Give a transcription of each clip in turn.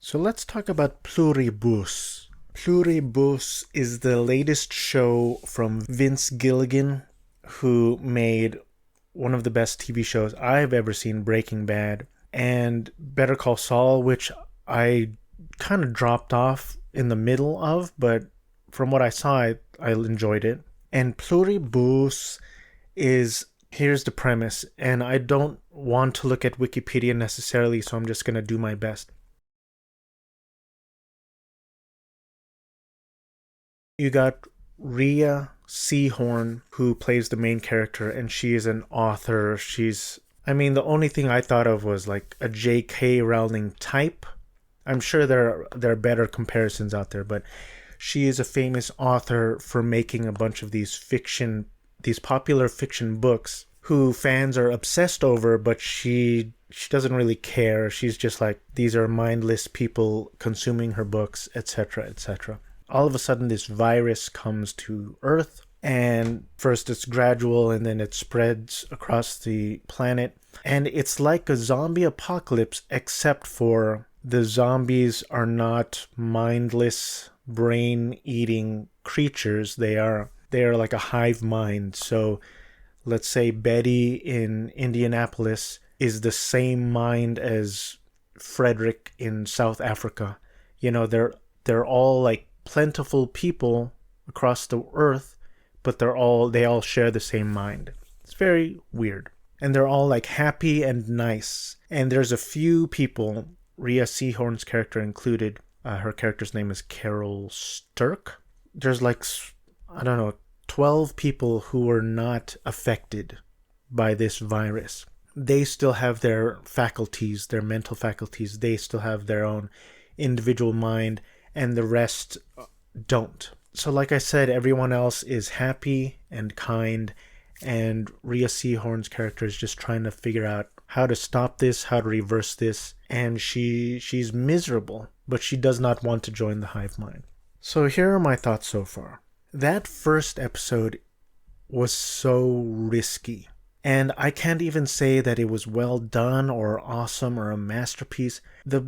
So let's talk about Pluribus. Pluribus is the latest show from Vince Gilligan, who made one of the best TV shows I've ever seen, Breaking Bad, and Better Call Saul, which I kind of dropped off in the middle of, but from what I saw, I enjoyed it. And Pluribus is, here's the premise, and I don't want to look at Wikipedia necessarily, so I'm just going to do my best. You got Rhea Seehorn, who plays the main character, and she is an author. The only thing I thought of was like a J.K. Rowling type. I'm sure there are better comparisons out there, but she is a famous author for making a bunch of these popular fiction books who fans are obsessed over, but she doesn't really care. She's just like, these are mindless people consuming her books, etc., etc. All of a sudden this virus comes to Earth, and first it's gradual and then it spreads across the planet, and it's like a zombie apocalypse, except for the zombies are not mindless brain eating creatures. They are like a hive mind. So let's say Betty in Indianapolis is the same mind as Frederick in South Africa. They're all like plentiful people across the earth, but they all share the same mind. It's very weird. And they're all like happy and nice. And there's a few people, Rhea Seehorn's character included. Her character's name is Carol Sturck. There's like, 12 people who are not affected by this virus. They still have their faculties, their mental faculties. They still have their own individual mind, and the rest don't. So like I said, everyone else is happy and kind, and Rhea Seehorn's character is just trying to figure out how to stop this, how to reverse this, and she's miserable, but she does not want to join the hive mind. So here are my thoughts so far. That first episode was so risky. And I can't even say that it was well done or awesome or a masterpiece. The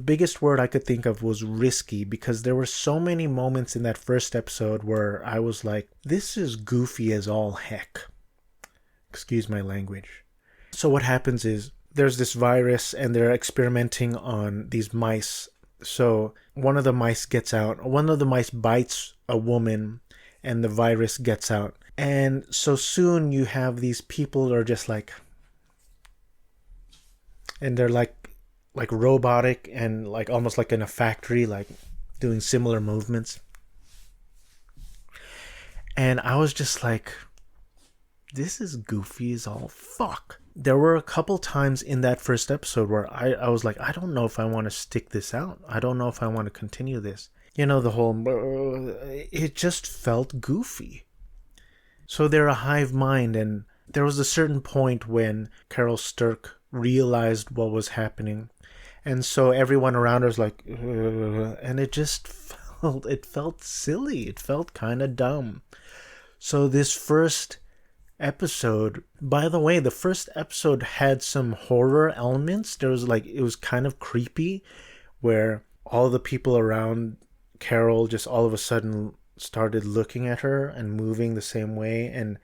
biggest word I could think of was risky, because there were so many moments in that first episode where I was like, this is goofy as all heck. Excuse my language. So what happens is there's this virus and they're experimenting on these mice. So one of the mice gets out. One of the mice bites a woman and the virus gets out. And so soon you have these people that are just like, and they're like robotic and like almost like in a factory, like doing similar movements. And I was just like, this is goofy as all fuck. There were a couple times in that first episode where I was like, I don't know if I want to stick this out. I don't know if I want to continue this. It just felt goofy. So they're a hive mind, and there was a certain point when Carol Sturck realized what was happening, and so everyone around her was like, and it felt silly. It felt kind of dumb. So this first episode, by the way, the first episode had some horror elements. It was kind of creepy, where all the people around Carol just all of a sudden started looking at her and moving the same way, and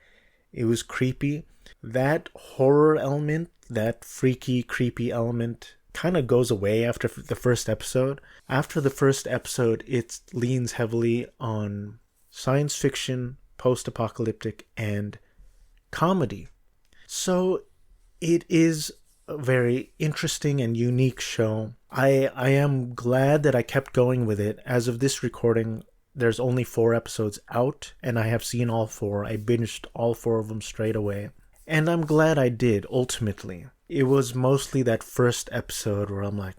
it was creepy. That horror element, that freaky, creepy element, kind of goes away after the first episode. After the first episode, it leans heavily on science fiction, post-apocalyptic, and comedy. So it is a very interesting and unique show. I am glad that I kept going with it. As of this recording, there's only 4 episodes out, and I have seen all 4. I binged all 4 of them straight away. And I'm glad I did, ultimately. It was mostly that first episode where I'm like,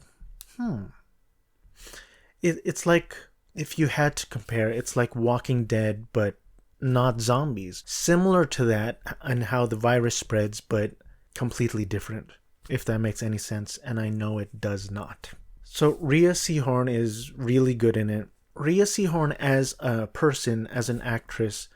It's like, if you had to compare, it's like Walking Dead, but not zombies. Similar to that, and how the virus spreads, but completely different, if that makes any sense, and I know it does not. So Rhea Seehorn is really good in it. Rhea Seehorn as a person, as an actress,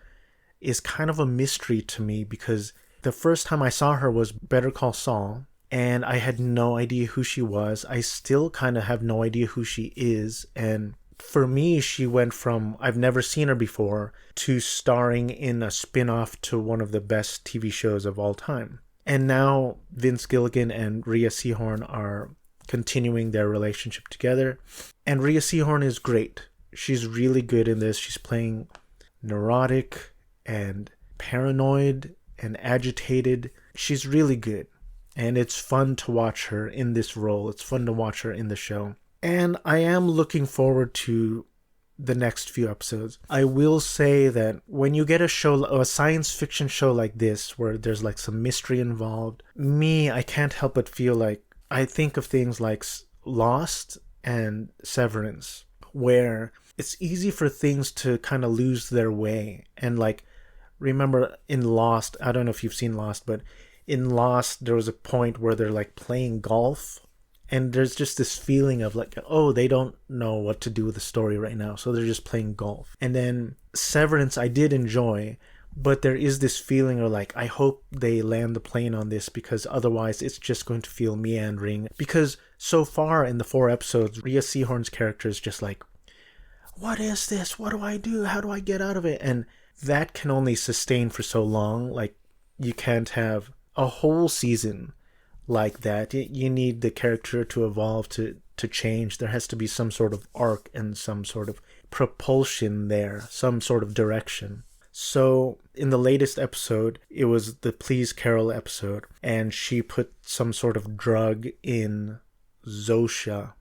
is kind of a mystery to me, because the first time I saw her was Better Call Saul, and I had no idea who she was. I still kind of have no idea who she is. And for me, she went from I've never seen her before to starring in a spin-off to one of the best TV shows of all time. And now Vince Gilligan and Rhea Seehorn are continuing their relationship together. And Rhea Seehorn is great. She's really good in this. She's playing neurotic and paranoid and agitated. She's really good. And it's fun to watch her in this role. It's fun to watch her in the show. And I am looking forward to the next few episodes. I will say that when you get a science fiction show like this, where there's like some mystery involved, I can't help but feel like I think of things like Lost and Severance, where it's easy for things to kind of lose their way. And like, remember in Lost, I don't know if you've seen Lost, but in Lost, there was a point where they're like playing golf, and there's just this feeling of like, oh, they don't know what to do with the story right now, so they're just playing golf. And then Severance, I did enjoy, but there is this feeling of like, I hope they land the plane on this, because otherwise it's just going to feel meandering. Because so far in the 4 episodes, Rhea Seehorn's character is just like, what is this? What do I do? How do I get out of it? And that can only sustain for so long. Like, you can't have a whole season like that. You need the character to evolve, to change. There has to be some sort of arc and some sort of propulsion there, some sort of direction. So in the latest episode, it was the Please Carol episode, and she put some sort of drug in Zosia,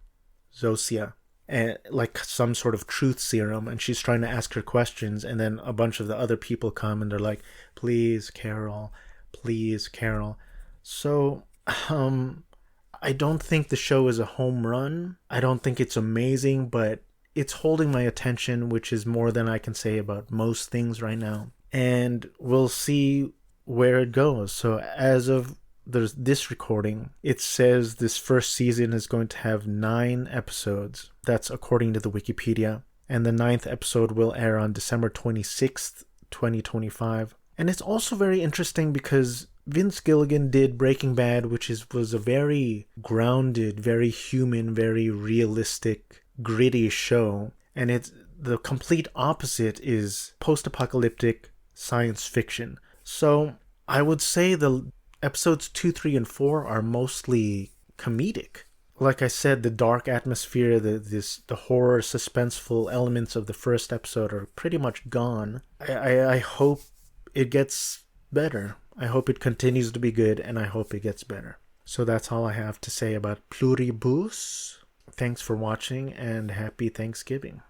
and like some sort of truth serum, and she's trying to ask her questions, and then a bunch of the other people come and they're like, please Carol, please Carol. So I don't think the show is a home run. I don't think it's amazing, but it's holding my attention, which is more than I can say about most things right now. And we'll see where it goes. So as of this recording, it says this first season is going to have 9 episodes. That's according to the Wikipedia. And the 9th episode will air on December 26th, 2025. And it's also very interesting because Vince Gilligan did Breaking Bad, which was a very grounded, very human, very realistic, gritty show. And it's the complete opposite is post-apocalyptic science fiction. So I would say the episodes 2, 3, and 4 are mostly comedic. Like I said, the dark atmosphere, the horror, suspenseful elements of the first episode are pretty much gone. I hope it gets better. I hope it continues to be good, and I hope it gets better. So that's all I have to say about Pluribus. Thanks for watching, and happy Thanksgiving.